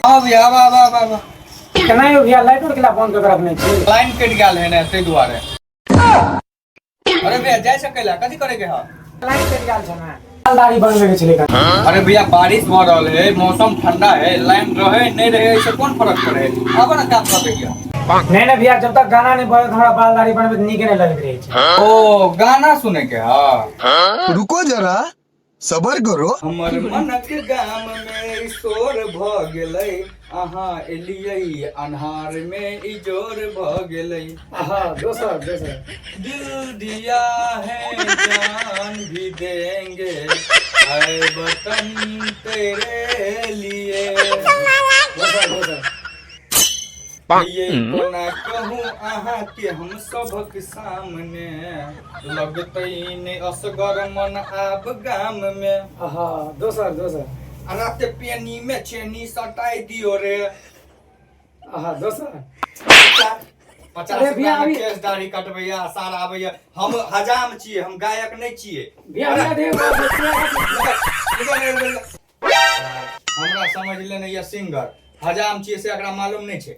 हाँ भैया वाह वाह वाह वाह केना यौ भैया लाइट उड़ केला बंद कर रखने छी। लाइन कट गया है ना ते दुआरे। अरे भैया जाय सकेला कथी करे के है? लाइट कट गेल छै ना बाल दाढ़ी बनवे के छले का। अरे भैया बारिश भ रहल है, मौसम ठंडा है, लाइन रहे नहीं रहे इससे कौन फर्क पड़े? अब ना काम कर भैया। नहीं भैया जब तक गाना नहीं बजे हमरा बाल दाढ़ी बनवे नीक नहीं लगत रहे छै। ओ गाना सुने के है? रुको जरा सबर करो। हमर मनक गाम में शोर भ गेलै, अहाँ एलियै अन्हार में इजोर भ गेलै। हां दोसर दिल दिया है जान भी देंगे, है वतन तेरे लिए। ये कोना कहूँ अहाँ के हम सबक सामने, लगतै ने असगर मन आब गाम में। हां दोसर रात पेनी में छेनी सटाई दियो रे। दोसर 50 अरे भैया, रुपया में अभी- केश दाढ़ी कटबैया सारा आबैया। हम हजाम छियै, हम गायक नहीं छियै। भैया दे हमरा समझ ले नहीं ये सिंगर हजाम छियै से एकरा मालूम नहीं छै।